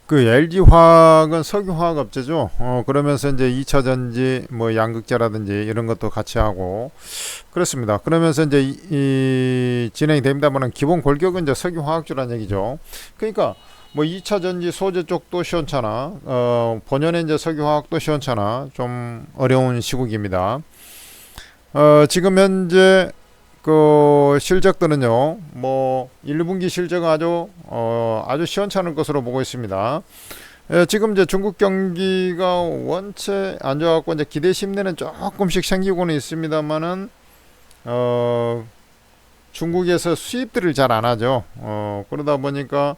그 LG화학은 석유화학 업체죠. 그러면서 이제 2차 전지 뭐 양극재라든지 이런 것도 같이 하고 그렇습니다. 그러면서 이제 이 진행이 됩니다만은 기본 골격은 이제 석유화학주라는 얘기죠. 그러니까 뭐 2차 전지 소재 쪽도 시원찮아. 본연의 이제 석유화학도 시원찮아. 좀 어려운 시국입니다. 지금 현재 그 실적들은요, 뭐 1분기 실적은 아주 시원찮을 것으로 보고 있습니다. 지금 이제 중국 경기가 원체 안 좋아갖고 이제 기대 심리는 조금씩 생기고는 있습니다만은 중국에서 수입들을 잘 안 하죠. 그러다 보니까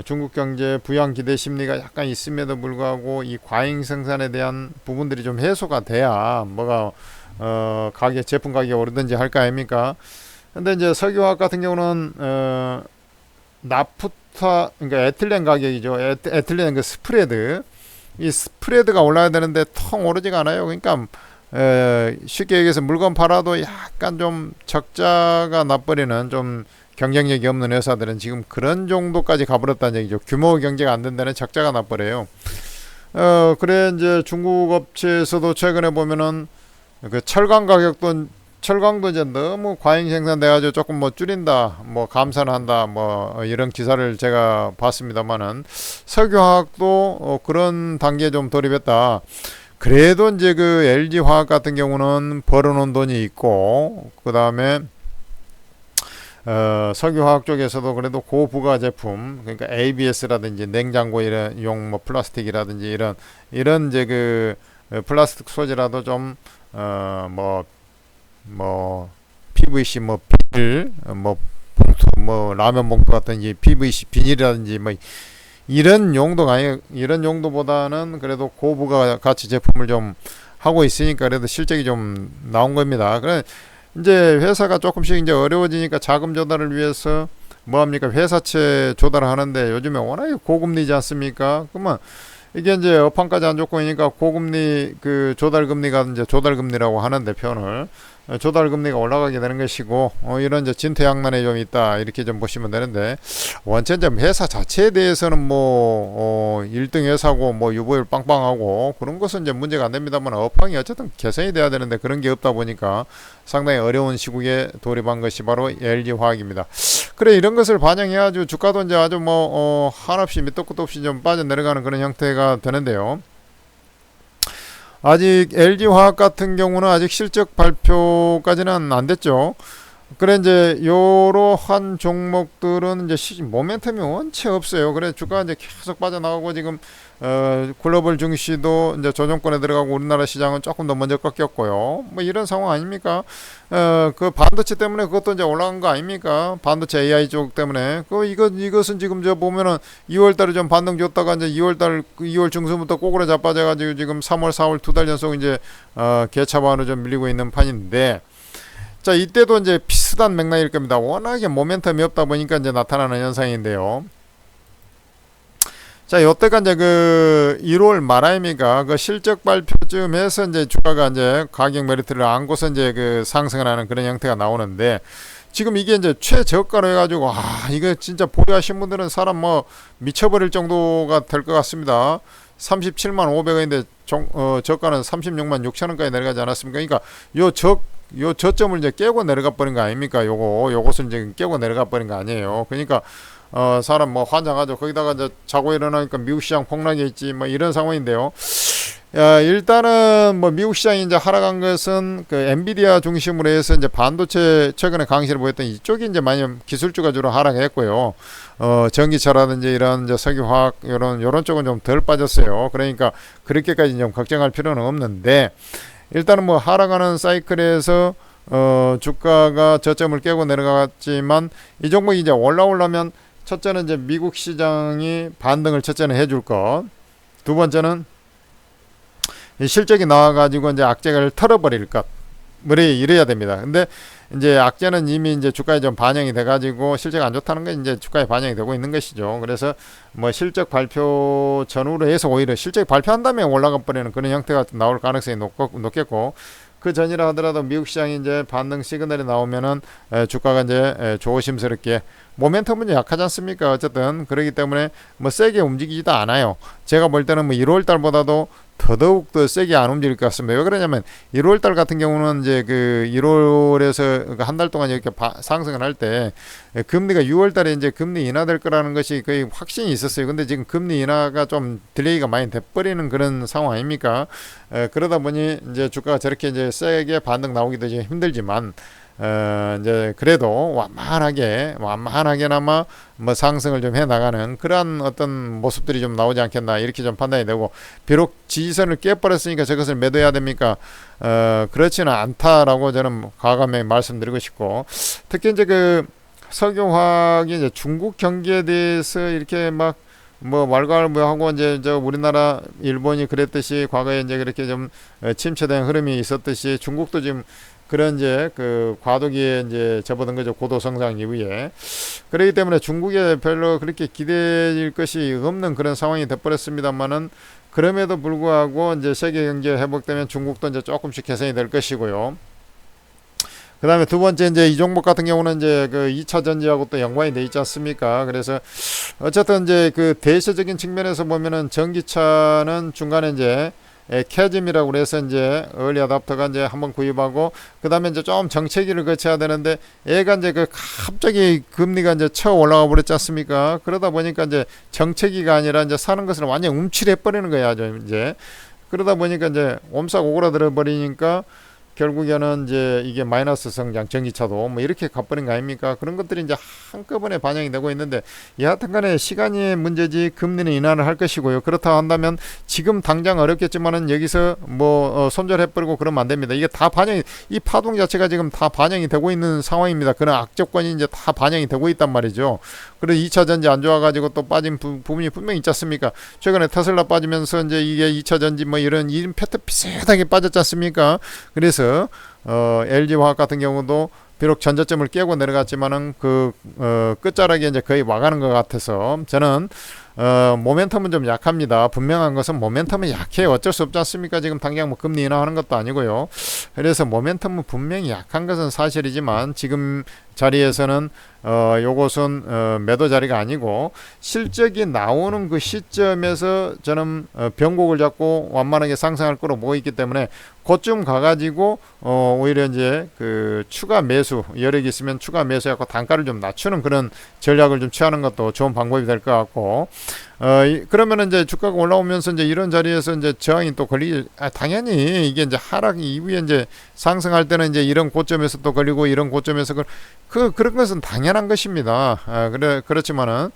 중국 경제 부양 기대 심리가 약간 있음에도 불구하고 이 과잉 생산에 대한 부분들이 좀 해소가 돼야 뭐가 가격 제품 가격이 오르든지 할 거 아닙니까? 근데 이제 석유화학 같은 경우는 나프타 그러니까 에틸렌 가격이죠. 에틸렌 그 스프레드 이 스프레드가 올라야 되는데 통 오르지가 않아요. 그러니까 쉽게 얘기해서 물건 팔아도 약간 좀 적자가 나버리는 좀 경쟁력이 없는 회사들은 지금 그런 정도까지 가버렸다는 얘기죠. 규모 경제가 안 된다는 적자가 나버려요. 그래 이제 중국 업체에서도 최근에 보면은 그 철강도 이제 너무 과잉 생산돼가지고 조금 뭐 줄인다, 뭐 감산한다, 뭐 이런 기사를 제가 봤습니다만은 석유화학도 그런 단계에 좀 돌입했다. 그래도 이제 그 LG 화학 같은 경우는 벌어놓은 돈이 있고 그 다음에 석유화학 쪽에서도 그래도 고부가 제품 그러니까 ABS라든지 냉장고 이런 용 뭐 플라스틱이라든지 이런 이제 그 플라스틱 소재라도 좀 PVC 뭐 비닐 뭐 봉투 뭐 라면 봉투 같은 이 PVC 비닐이라든지 뭐 이런 용도가 아니 이런 용도보다는 그래도 고부가 가치 제품을 좀 하고 있으니까 그래도 실적이 좀 나온 겁니다. 그래 이제 회사가 조금씩 이제 어려워지니까 자금 조달을 위해서 뭐 합니까? 회사채 조달을 하는데 요즘에 워낙에 고금리지 않습니까? 그러면 이게 이제 업황까지 안 좋고 있으니까 고금리 그 조달금리가 이제 조달금리라고 하는데 표현을 조달금리가 올라가게 되는 것이고 이런 이제 진퇴양난에 좀 있다 이렇게 좀 보시면 되는데 원체 이제 회사 자체에 대해서는 뭐 1등 회사고 뭐 유보율 빵빵하고 그런 것은 이제 문제가 안 됩니다만 업황이 어쨌든 개선이 돼야 되는데 그런 게 없다 보니까 상당히 어려운 시국에 돌입한 것이 바로 LG화학입니다. 그래 이런 것을 반영해가지고 주가도 이제 아주 뭐 한없이 밑도 끝도 없이 좀 빠져 내려가는 그런 형태가 되는데요. 아직 LG화학 같은 경우는 아직 실적 발표까지는 안 됐죠. 그래 이제 요러한 종목들은 이제 모멘텀이 원체 없어요. 그래 주가 이제 계속 빠져나가고 지금 글로벌 증시도 이제 조정권에 들어가고 우리나라 시장은 조금 더 먼저 꺾였고요. 뭐 이런 상황 아닙니까? 그 반도체 때문에 그것도 이제 올라간 거 아닙니까? 반도체 AI 쪽 때문에 이것은 지금 저 보면은 2월달에 좀 반등 줬다가 이제 2월 중순부터 꼬꾸라 자빠져가지고 지금 3월 4월 두 달 연속 이제 개차반으로 좀 밀리고 있는 판인데. 자, 이때도 이제 비슷한 맥락일 겁니다. 워낙에 모멘텀이 없다 보니까 이제 나타나는 현상인데요. 자, 요때가 이제 그 1월 말 아닙니까? 그 실적 발표쯤 해서 이제 주가가 이제 가격 메리트를 안고서 이제 그 상승을 하는 그런 형태가 나오는데 지금 이게 이제 최저가로 해가지고 이거 진짜 보유하신 분들은 사람 뭐 미쳐버릴 정도가 될 것 같습니다. 37만 500원인데 저가는 36만 6천원까지 내려가지 않았습니까? 그러니까 요 저점을 이제 깨고 내려가 버린 거 아닙니까? 요것을 이제 깨고 내려가 버린 거 아니에요. 그러니까 사람 뭐 환장하죠. 거기다가 이제 자고 일어나니까 미국 시장 폭락이 있지 뭐 이런 상황인데요. 일단은 뭐 미국 시장이 이제 하락한 것은 그 엔비디아 중심으로 해서 이제 반도체 최근에 강세를 보였던 이쪽이 이제 많이 기술주가 주로 하락했고요. 전기차라든지 이런 이제 석유화학 요런 쪽은 좀 덜 빠졌어요. 그러니까 그렇게까지 좀 걱정할 필요는 없는데 일단은 뭐 하락하는 사이클에서 주가가 저점을 깨고 내려갔지만 이 종목이 이제 올라오려면 첫째는 이제 미국 시장이 반등을 첫째는 해줄 것, 두 번째는 실적이 나와가지고 이제 악재를 털어버릴 것, 이래야 됩니다. 근데 이제 악재는 이미 이제 주가에 좀 반영이 돼가지고 실적 안 좋다는 게 이제 주가에 반영이 되고 있는 것이죠. 그래서 뭐 실적 발표 전후로 해서 오히려 실적 발표한 다음에 올라가 버리는 그런 형태가 나올 가능성이 높겠고 그 전이라 하더라도 미국 시장이 이제 반등 시그널이 나오면은 주가가 이제 조심스럽게 모멘텀은 약하지 않습니까? 어쨌든 그렇기 때문에 뭐 세게 움직이지도 않아요. 제가 볼 때는 뭐 1월 달보다도 더더욱 더 세게 안 움직일 것 같습니다. 왜 그러냐면 1월 달 같은 경우는 이제 그 1월에서 한 달 동안 이렇게 상승을 할 때 금리가 6월 달에 이제 금리 인하될 거라는 것이 거의 확신이 있었어요. 근데 지금 금리 인하가 좀 딜레이가 많이 돼버리는 그런 상황 아닙니까? 그러다 보니 이제 주가가 저렇게 이제 세게 반등 나오기도 이제 힘들지만 이제 그래도 완만하게나마 뭐 상승을 좀 해 나가는 그러한 어떤 모습들이 좀 나오지 않겠나 이렇게 좀 판단이 되고, 비록 지지선을 깨버렸으니까 저것을 매도해야 됩니까? 그렇지는 않다라고 저는 과감히 말씀드리고 싶고, 특히 이제 그 석유화학이 이제 중국 경기에 대해서 이렇게 막 뭐 왈가왈부하고 이제 저 우리나라 일본이 그랬듯이 과거에 이제 그렇게 좀 침체된 흐름이 있었듯이 중국도 지금 그런 이제 그 과도기에 이제 접어든 거죠. 고도 성장 이후에. 그렇기 때문에 중국에 별로 그렇게 기대일 것이 없는 그런 상황이 돼버렸습니다만은, 그럼에도 불구하고 이제 세계 경제 회복되면 중국도 이제 조금씩 개선이 될 것이고요. 그 다음에 두 번째, 이제 이 종목 같은 경우는 이제 그 2차 전지하고 또 연관이 돼 있지 않습니까? 그래서 어쨌든 이제 그 대세적인 측면에서 보면은 전기차는 중간에 이제 캐즘이라고 그래서 이제 얼리 어답터가 이제 한번 구입하고, 그 다음에 이제 좀 정체기를 거쳐야 되는데 얘가 이제 그 갑자기 금리가 이제 쳐 올라가 버렸지 않습니까? 그러다 보니까 이제 정체기가 아니라 이제 사는 것을 완전 움츠려 버리는 거야, 이제. 그러다 보니까 이제 옴싹 오그라들어 버리니까 결국에는 이제 이게 마이너스 성장, 전기차도 뭐 이렇게 가버린 거 아닙니까? 그런 것들이 이제 한꺼번에 반영이 되고 있는데, 여하튼 간에 시간이 문제지 금리는 인하를 할 것이고요. 그렇다 한다면 지금 당장 어렵겠지만은 여기서 뭐 손절해버리고 그러면 안 됩니다. 이게 다 반영이, 이 파동 자체가 지금 다 반영이 되고 있는 상황입니다. 그런 악조건이 이제 다 반영이 되고 있단 말이죠. 그래서 2차 전지 안 좋아가지고 또 빠진 부분이 분명히 있지 않습니까? 최근에 테슬라 빠지면서 이제 이게 2차 전지 뭐 이런 패트 비슷하게 빠졌지 않습니까? 그래서 LG화학 같은 경우도 비록 전저점을 깨고 내려갔지만은 그 끝자락에 이제 거의 와가는 것 같아서, 저는 모멘텀은 좀 약합니다. 분명한 것은 모멘텀은 약해요. 어쩔 수 없지 않습니까? 지금 당장 뭐 금리 인하하는 것도 아니고요. 그래서 모멘텀은 분명히 약한 것은 사실이지만, 지금 자리에서는 요것은 매도 자리가 아니고, 실적이 나오는 그 시점에서 저는 변곡을 잡고 완만하게 상승할 거로 보고 있기 때문에, 그쯤 가가지고 오히려 이제 그 추가 매수 여력이 있으면 추가 매수하고 단가를 좀 낮추는 그런 전략을 좀 취하는 것도 좋은 방법이 될 것 같고, 그러면은 이제 주가가 올라오면서 이제 이런 자리에서 이제 저항이 또 당연히 이게 이제 하락 이후에 이제 상승할 때는 이제 이런 고점에서 또 걸리고 이런 고점에서 그런 것은 당연한 것입니다. 그렇지만은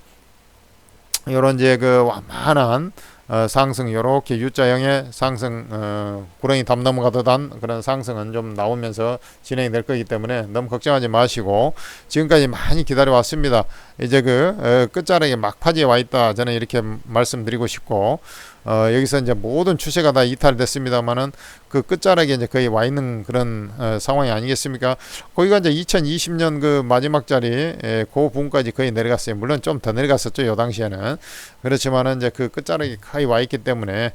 요런 이제 그 완만한 상승, 요렇게 U자형의 상승, 구렁이 담 넘어가듯한 그런 상승은 좀 나오면서 진행이 될 거기 때문에 너무 걱정하지 마시고, 지금까지 많이 기다려 왔습니다. 이제 그 끝자락에 막바지에 와 있다, 저는 이렇게 말씀드리고 싶고, 여기서 이제 모든 추세가 다 이탈됐습니다만은 그 끝자락에 이제 거의 와 있는 그런 상황이 아니겠습니까? 거기가 이제 2020년 그 마지막 자리 그 부분까지 거의 내려갔어요. 물론 좀 더 내려갔었죠, 요 당시에는. 그렇지만은 이제 그 끝자락이 거의 와 있기 때문에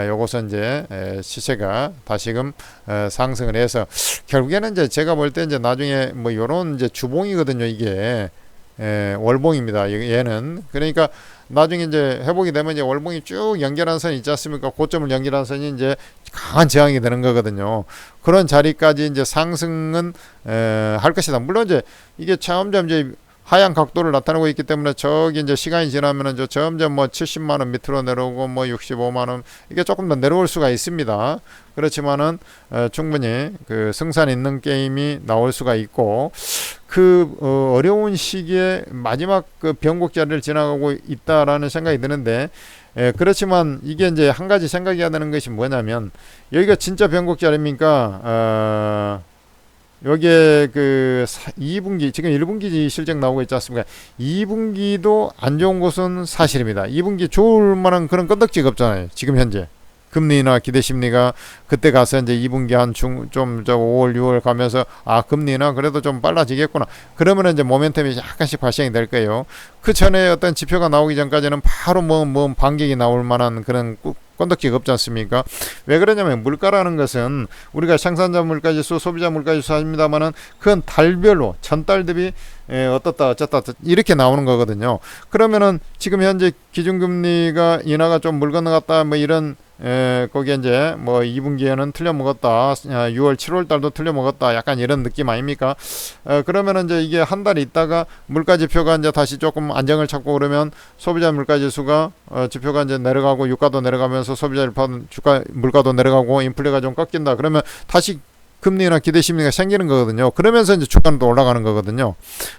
요것은 이제 시세가 다시금 상승을 해서, 결국에는 이제 제가 볼 때 이제 나중에 뭐 요런 이제 주봉이거든요, 이게. 월봉입니다. 얘는. 그러니까 나중에 이제 회복이 되면 이제 월봉이 쭉 연결한 선이 있지 않습니까? 고점을 연결한 선이 이제 강한 저항이 되는 거거든요. 그런 자리까지 이제 상승은 할 것이다. 물론 이제 이게 점점 이제 하향 각도를 나타내고 있기 때문에, 저기 이제 시간이 지나면은 저 점점 뭐 70만 원 밑으로 내려오고 뭐 65만 원 이게 조금 더 내려올 수가 있습니다. 그렇지만은 충분히 그 승산 있는 게임이 나올 수가 있고, 그 어려운 시기에 마지막 그 변곡 자리를 지나가고 있다라는 생각이 드는데, 그렇지만 이게 이제 한 가지 생각해야 되는 것이 뭐냐면, 여기가 진짜 변곡 자리입니까? 여기에 그 2분기, 지금 1분기 실적 나오고 있지 않습니까? 2분기도 안 좋은 것은 사실입니다. 2분기 좋을 만한 그런 건덕지가 없잖아요, 지금 현재. 금리 인하 기대 심리가 그때 가서 이제 2분기 한 저 5월 6월 가면서 금리 인하 그래도 좀 빨라지겠구나. 그러면 이제 모멘텀이 약간씩 발생이 될 거예요. 그 전에 어떤 지표가 나오기 전까지는 바로 뭐 반격이 나올 만한 그런 건덕지가 없지 않습니까? 왜 그러냐면 물가라는 것은 우리가 생산자 물가지수, 소비자 물가지수 합니다만은 그건 달별로 전달 대비 어떻다 어쩌다 이렇게 나오는 거거든요. 그러면은 지금 현재 기준금리가 인하가 좀 물 건너갔다 뭐 이런 거기에 이제 뭐 2분기에는 틀려 먹었다, 6월 7월 달도 틀려 먹었다, 약간 이런 느낌 아닙니까? 그러면은 이제 이게 한 달 있다가 물가 지표가 이제 다시 조금 안정을 찾고 그러면 소비자 물가 지수가 지표가 이제 내려가고 유가도 내려가면서 소비자 주가 물가도 내려가고 인플레가 좀 꺾인다. 그러면 다시 금리나 기대 심리가 생기는 거거든요. 그러면서 이제 주가는 또 올라가는 거거든요.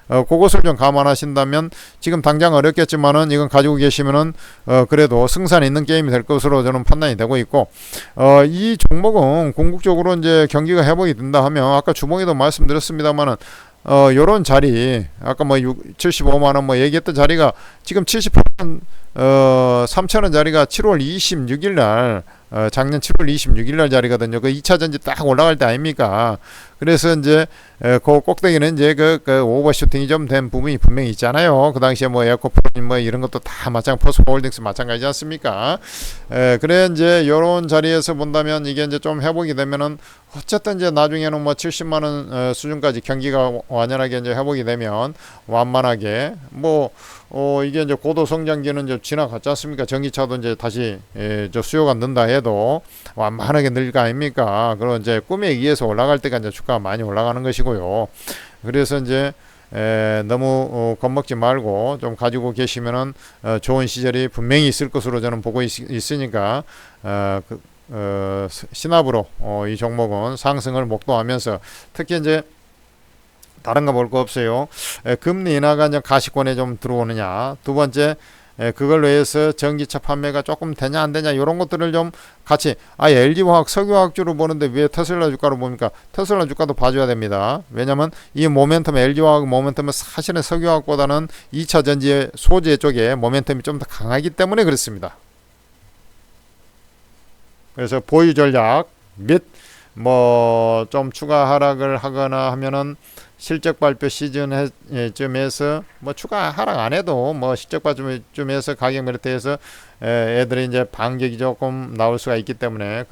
그것을 좀 감안하신다면 지금 당장 어렵겠지만은 이건 가지고 계시면은 그래도 승산 있는 게임이 될 것으로 저는 판단이 되고 있고, 이 종목은 궁극적으로 이제 경기가 회복이 된다 하면 아까 주봉에도 말씀드렸습니다만은 요런 자리 아까 뭐 75만원 뭐 얘기했던 자리가 지금 78만 3천원 자리가 7월 26일 날 작년 7월 26일 날 자리거든요. 그 2차 전지 딱 올라갈 때 아닙니까? 그래서 이제 그 꼭대기는 이제 그 오버슈팅이 좀 된 부분이 분명히 있잖아요. 그 당시에 뭐 에코프로 뭐 이런 것도 다 포스코홀딩스 마찬가지지 않습니까? 그래 이제 요런 자리에서 본다면 이게 이제 좀 회복이 되면은 어쨌든 이제 나중에는 뭐 70만 원 수준까지 경기가 완연하게 이제 회복이 되면 완만하게 뭐 이게 이제 고도 성장기는 이제 지나갔지 않습니까? 전기차도 이제 다시 저 수요가 는다 해도 완만하게 늘 거 아닙니까? 그리고 이제 꿈에 의해서 올라갈 때가 이제 주가가 많이 올라가는 것이고요. 그래서 이제 너무 겁먹지 말고 좀 가지고 계시면은 좋은 시절이 분명히 있을 것으로 저는 보고 있으니까 신압으로 이 종목은 상승을 목도하면서 특히 이제 다른 거 볼 거 없어요. 금리 인하가 이제 가시권에 좀 들어오느냐. 두 번째, 그걸로 해서 전기차 판매가 조금 되냐 안 되냐 이런 것들을 좀 같이 LG화학, 석유화학주로 보는데 왜 테슬라 주가로 봅니까? 테슬라 주가도 봐줘야 됩니다. 왜냐면 이 모멘텀 LG화학 모멘텀은 사실은 석유화학보다는 2차 전지의 소재 쪽에 모멘텀이 좀 더 강하기 때문에 그렇습니다. 그래서 보유 전략 및 뭐 좀 추가 하락을 하거나 하면은 실적 발표 시즌쯤에서 뭐 추가 하락 안 해도 뭐 실적 발표쯤에서 가격 메리트에서 애들이 이제 반격이 조금 나올 수가 있기 때문에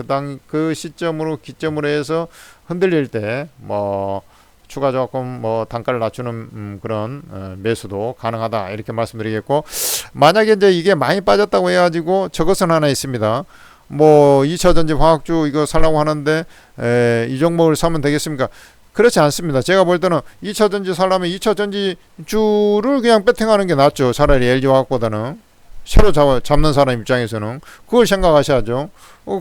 그 시점으로 기점으로 해서 흔들릴 때 뭐 추가 조금 뭐 단가를 낮추는 그런 매수도 가능하다 이렇게 말씀드리겠고, 만약에 이제 이게 많이 빠졌다고 해가지고 저것은 하나 있습니다. 뭐 2차전지 화학주 이거 살라고 하는데 이 종목을 사면 되겠습니까? 그렇지 않습니다. 제가 볼 때는 2차전지 살려면 2차전지주를 그냥 배팅하는 게 낫죠. 차라리 LG화학보다는. 새로 잡는 사람 입장에서는 그걸 생각하셔야죠.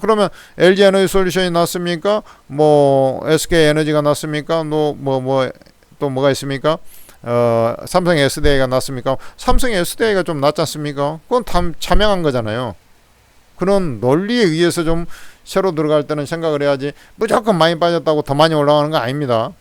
그러면 LG에너지솔루션이 났습니까? 뭐 SK에너지가 났습니까? 또 뭐가 있습니까? 삼성 SDI가 났습니까? 삼성 SDI가 좀 낫지 않습니까? 그건 다 자명한 거잖아요. 그런 논리에 의해서 좀 새로 들어갈 때는 생각을 해야지 무조건 많이 빠졌다고 더 많이 올라가는 거 아닙니다.